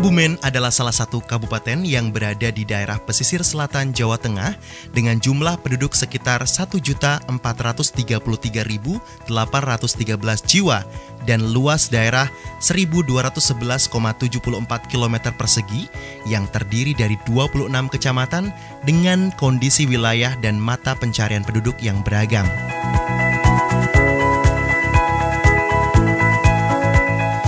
Kebumen adalah salah satu kabupaten yang berada di daerah pesisir selatan Jawa Tengah dengan jumlah penduduk sekitar 1.433.813 jiwa dan luas daerah 1.211,74 km persegi yang terdiri dari 26 kecamatan dengan kondisi wilayah dan mata pencarian penduduk yang beragam.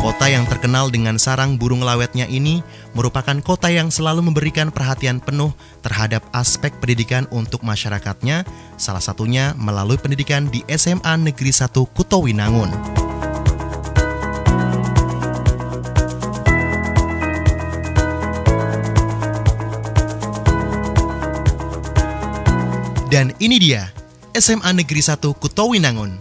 Kota yang terkenal dengan sarang burung lawetnya ini merupakan kota yang selalu memberikan perhatian penuh terhadap aspek pendidikan untuk masyarakatnya, salah satunya melalui pendidikan di SMA Negeri 1 Kutowinangun. Dan ini dia, SMA Negeri 1 Kutowinangun,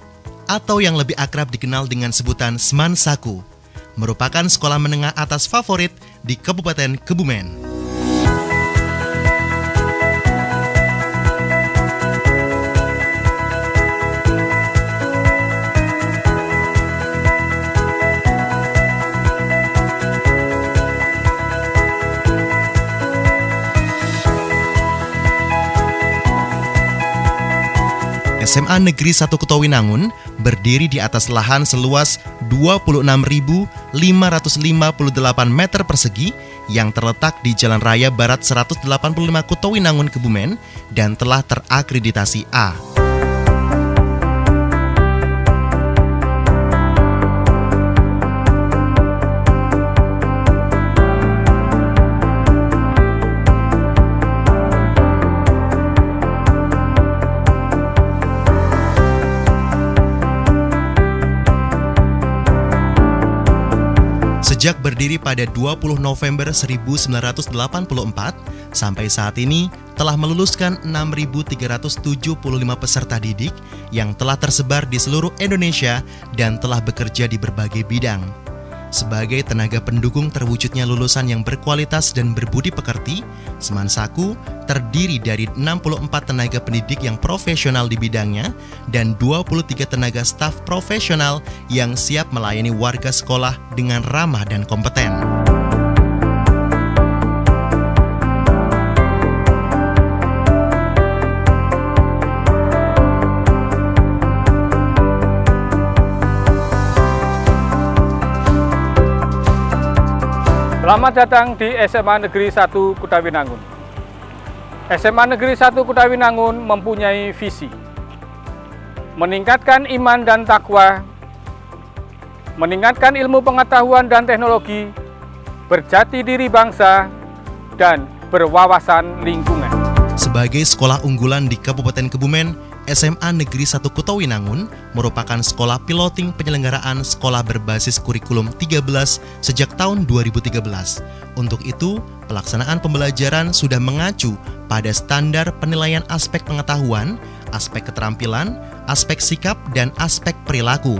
atau yang lebih akrab dikenal dengan sebutan Semansaku, merupakan sekolah menengah atas favorit di Kabupaten Kebumen. SMA Negeri 1 Kutowinangun berdiri di atas lahan seluas 26.558 meter persegi yang terletak di Jalan Raya Barat 185 Kutowinangun, Kebumen dan telah terakreditasi A. Sejak berdiri pada 20 November 1984, sampai saat ini telah meluluskan 6.375 peserta didik yang telah tersebar di seluruh Indonesia dan telah bekerja di berbagai bidang. Sebagai tenaga pendukung terwujudnya lulusan yang berkualitas dan berbudi pekerti, Semansaku terdiri dari 64 tenaga pendidik yang profesional di bidangnya dan 23 tenaga staf profesional yang siap melayani warga sekolah dengan ramah dan kompeten. Selamat datang di SMA Negeri 1 Kutowinangun. SMA Negeri 1 Kutowinangun mempunyai visi meningkatkan iman dan takwa, meningkatkan ilmu pengetahuan dan teknologi, berjati diri bangsa, dan berwawasan lingkungan. Sebagai sekolah unggulan di Kabupaten Kebumen, SMA Negeri 1 Kutowinangun merupakan sekolah piloting penyelenggaraan sekolah berbasis kurikulum 13 sejak tahun 2013. Untuk itu, pelaksanaan pembelajaran sudah mengacu pada standar penilaian aspek pengetahuan, aspek keterampilan, aspek sikap, dan aspek perilaku.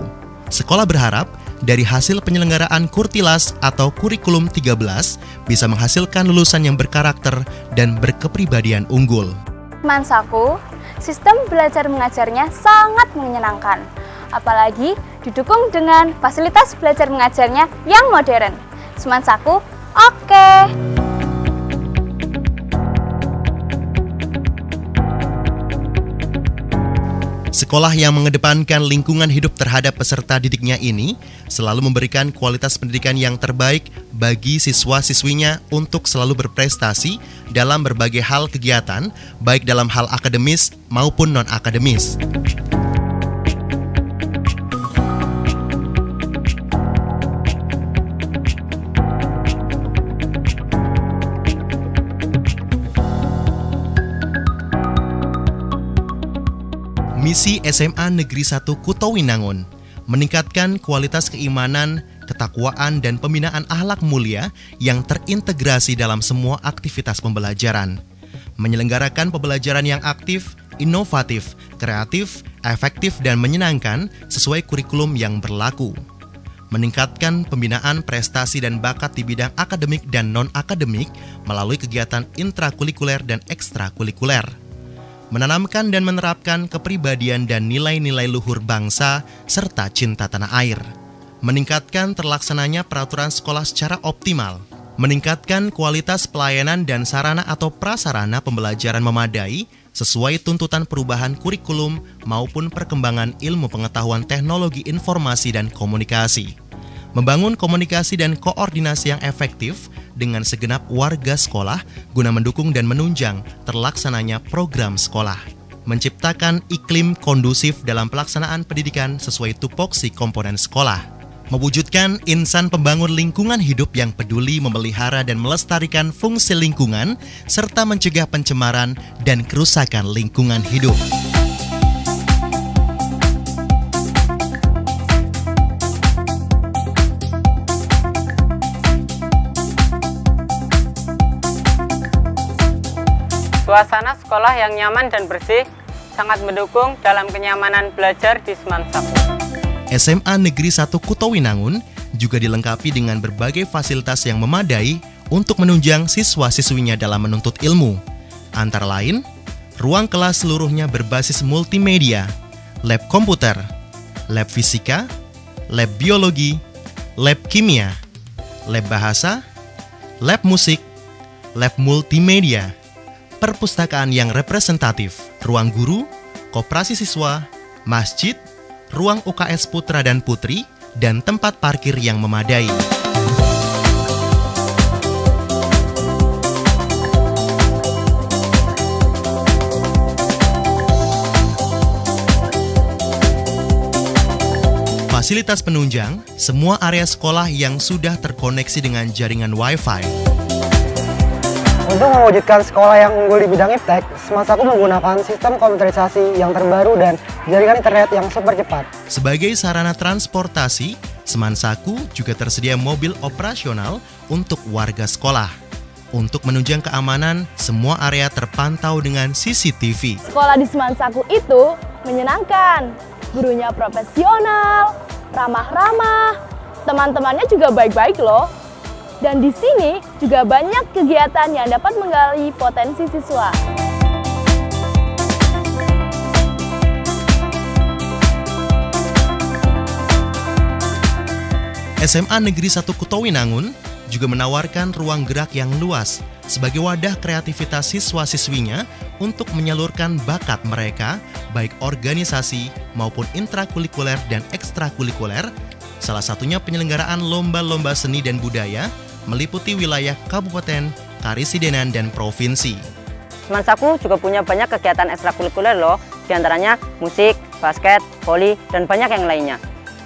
Sekolah berharap dari hasil penyelenggaraan Kurtilas atau Kurikulum 13 bisa menghasilkan lulusan yang berkarakter dan berkepribadian unggul. Semansaku, sistem belajar mengajarnya sangat menyenangkan, apalagi didukung dengan fasilitas belajar mengajarnya yang modern. Semansaku, oke. Sekolah yang mengedepankan lingkungan hidup terhadap peserta didiknya ini selalu memberikan kualitas pendidikan yang terbaik bagi siswa-siswinya untuk selalu berprestasi dalam berbagai hal kegiatan, baik dalam hal akademis maupun non-akademis. Misi SMA Negeri 1 Kutowinangun meningkatkan kualitas keimanan, ketakwaan, dan pembinaan akhlak mulia yang terintegrasi dalam semua aktivitas pembelajaran. Menyelenggarakan pembelajaran yang aktif, inovatif, kreatif, efektif, dan menyenangkan sesuai kurikulum yang berlaku. Meningkatkan pembinaan prestasi dan bakat di bidang akademik dan non-akademik melalui kegiatan intrakurikuler dan ekstrakurikuler. Menanamkan dan menerapkan kepribadian dan nilai-nilai luhur bangsa serta cinta tanah air. Meningkatkan terlaksananya peraturan sekolah secara optimal. meningkatkan kualitas pelayanan dan sarana atau prasarana pembelajaran memadai sesuai tuntutan perubahan kurikulum maupun perkembangan ilmu pengetahuan teknologi informasi dan komunikasi. Membangun komunikasi dan koordinasi yang efektif dengan segenap warga sekolah guna mendukung dan menunjang terlaksananya program sekolah. Menciptakan iklim kondusif dalam pelaksanaan pendidikan sesuai tupoksi komponen sekolah. Mewujudkan insan pembangun lingkungan hidup yang peduli memelihara dan melestarikan fungsi lingkungan, serta mencegah pencemaran dan kerusakan lingkungan hidup. Suasana sekolah yang nyaman dan bersih sangat mendukung dalam kenyamanan belajar di Semansaku. SMA Negeri 1 Kutowinangun juga dilengkapi dengan berbagai fasilitas yang memadai untuk menunjang siswa-siswinya dalam menuntut ilmu. Antara lain, ruang kelas seluruhnya berbasis multimedia, lab komputer, lab fisika, lab biologi, lab kimia, lab bahasa, lab musik, lab multimedia, perpustakaan yang representatif, ruang guru, koperasi siswa, masjid, ruang UKS putra dan putri, dan tempat parkir yang memadai. Fasilitas penunjang, semua area sekolah yang sudah terkoneksi dengan jaringan Wi-Fi. Untuk mewujudkan sekolah yang unggul di bidang iptek, Semansaku menggunakan sistem komputerisasi yang terbaru dan jaringan internet yang super cepat. Sebagai sarana transportasi, Semansaku juga tersedia mobil operasional untuk warga sekolah. Untuk menunjang keamanan, semua area terpantau dengan CCTV. Sekolah di Semansaku itu menyenangkan. Gurunya profesional, ramah-ramah, teman-temannya juga baik-baik loh. Dan di sini juga banyak kegiatan yang dapat menggali potensi siswa. SMA Negeri 1 Kutowinangun juga menawarkan ruang gerak yang luas sebagai wadah kreativitas siswa-siswinya untuk menyalurkan bakat mereka, baik organisasi maupun intrakurikuler dan ekstrakurikuler. Salah satunya penyelenggaraan lomba-lomba seni dan budaya meliputi wilayah kabupaten, karisidenan, dan provinsi. Semansaku juga punya banyak kegiatan ekstrakurikuler loh, diantaranya musik, basket, voli, dan banyak yang lainnya.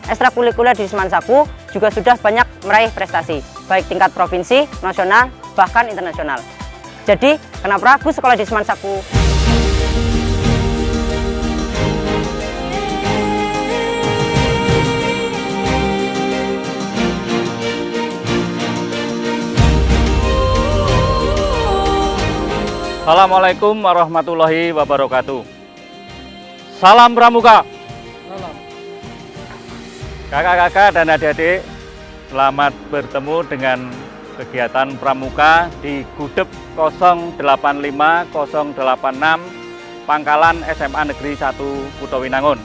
Ekstrakurikuler di Semansaku juga sudah banyak meraih prestasi, baik tingkat provinsi, nasional, bahkan internasional. Jadi, kenapa ragu sekolah di Semansaku? Assalamualaikum warahmatullahi wabarakatuh. Salam Pramuka. Kakak-kakak dan adik-adik, selamat bertemu dengan kegiatan Pramuka di Gudep 085086 Pangkalan SMA Negeri 1 Kutowinangun.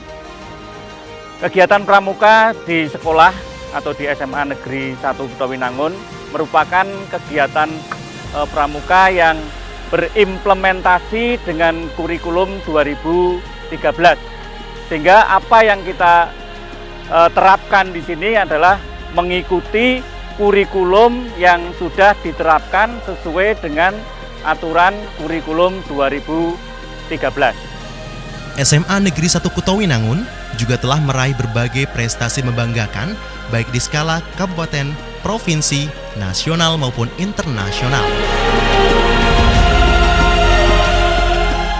Kegiatan Pramuka di sekolah atau di SMA Negeri 1 Kutowinangun merupakan kegiatan Pramuka yang berimplementasi dengan kurikulum 2013. Sehingga apa yang kita terapkan di sini adalah mengikuti kurikulum yang sudah diterapkan sesuai dengan aturan kurikulum 2013. SMA Negeri 1 Kutowinangun juga telah meraih berbagai prestasi membanggakan baik di skala kabupaten, provinsi, nasional maupun internasional.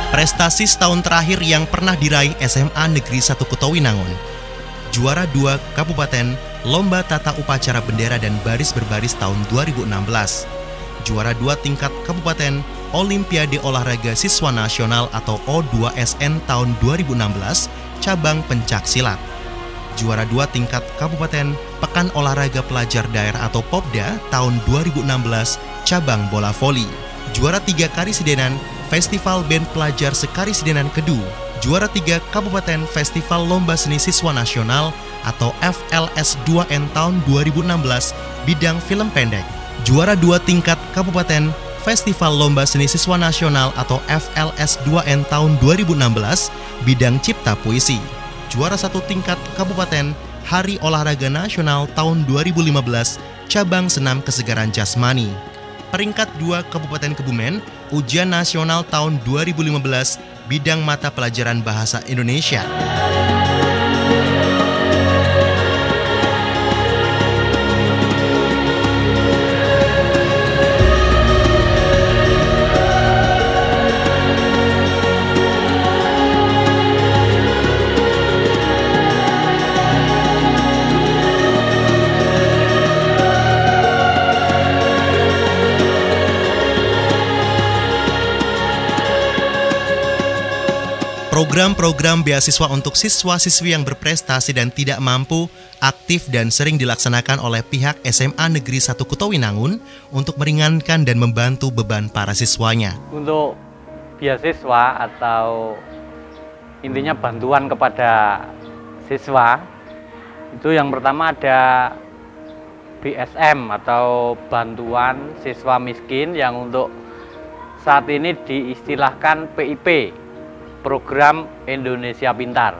Prestasi setahun terakhir yang pernah diraih SMA Negeri 1 Kutowinangun. Juara 2 Kabupaten Lomba Tata Upacara Bendera dan Baris Berbaris tahun 2016. Juara 2 tingkat Kabupaten Olimpiade Olahraga Siswa Nasional atau O2SN tahun 2016, cabang pencak silat. Juara 2 tingkat Kabupaten Pekan Olahraga Pelajar Daerah atau Popda tahun 2016, cabang bola voli. Juara 3 Karisidenan Festival Band Pelajar Sekarisidenan Kedu. Juara 3 Kabupaten Festival Lomba Seni Siswa Nasional atau FLS2N tahun 2016, bidang film pendek. juara 2 tingkat kabupaten Festival Lomba Seni Siswa Nasional atau FLS2N tahun 2016 bidang cipta puisi, juara 1 tingkat kabupaten Hari Olahraga Nasional tahun 2015 cabang senam kesegaran jasmani, peringkat 2 Kabupaten Kebumen ujian nasional tahun 2015 bidang mata pelajaran bahasa Indonesia. Program-program beasiswa untuk siswa-siswi yang berprestasi dan tidak mampu aktif dan sering dilaksanakan oleh pihak SMA Negeri 1 Kutowinangun untuk meringankan dan membantu beban para siswanya. Untuk beasiswa atau intinya bantuan kepada siswa, itu yang pertama ada BSM atau bantuan siswa miskin yang untuk saat ini diistilahkan PIP, Program Indonesia Pintar.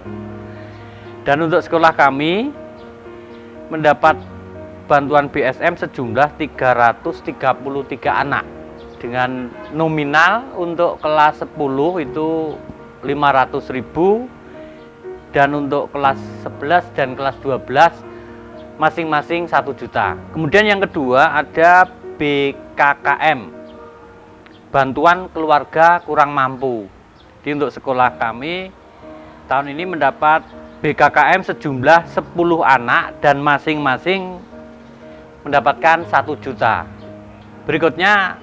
Dan untuk sekolah kami mendapat bantuan BSM sejumlah 333 anak dengan nominal untuk kelas 10 itu 500.000 dan untuk kelas 11 dan kelas 12 masing-masing 1 juta. Kemudian yang kedua ada BKKM, bantuan keluarga kurang mampu. Jadi untuk sekolah kami tahun ini mendapat BKKM sejumlah 10 anak dan masing-masing mendapatkan 1 juta. Berikutnya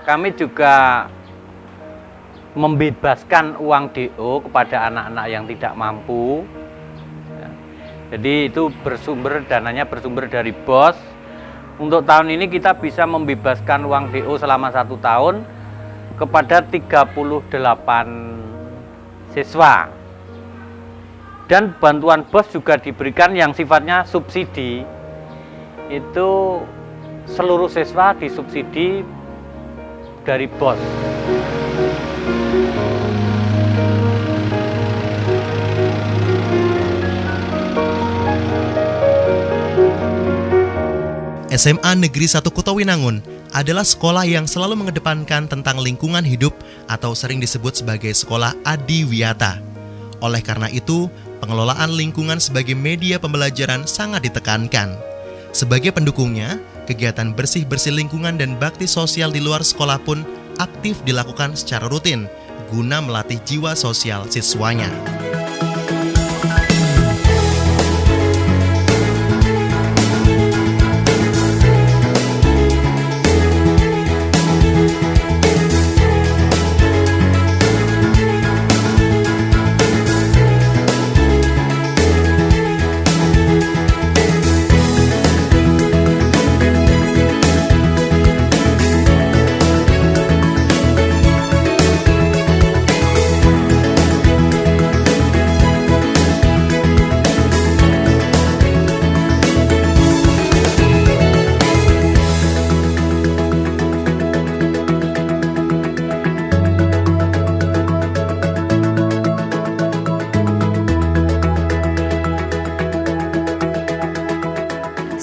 kami juga membebaskan uang DO kepada anak-anak yang tidak mampu. Jadi itu dananya bersumber dari BOS. Untuk tahun ini kita bisa membebaskan uang DO selama 1 tahun kepada 38 siswa. Dan bantuan BOS juga diberikan yang sifatnya subsidi. Itu seluruh siswa disubsidi dari BOS. SMA Negeri 1 Kutowinangun adalah sekolah yang selalu mengedepankan tentang lingkungan hidup atau sering disebut sebagai sekolah adiwiyata. Oleh karena itu, pengelolaan lingkungan sebagai media pembelajaran sangat ditekankan. Sebagai pendukungnya, kegiatan bersih-bersih lingkungan dan bakti sosial di luar sekolah pun aktif dilakukan secara rutin guna melatih jiwa sosial siswanya.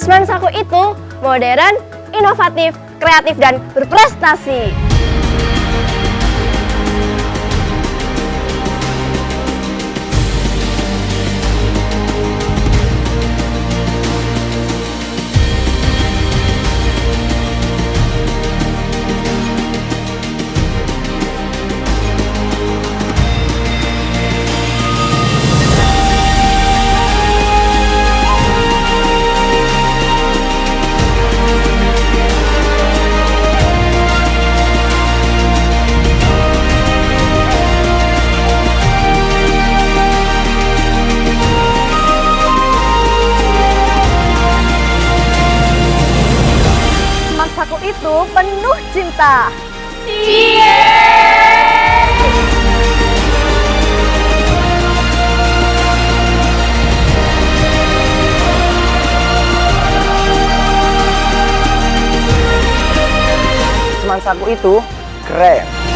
Semansaku itu modern, inovatif, kreatif, dan berprestasi. Semansaku itu penuh cinta. Semansaku itu Keren.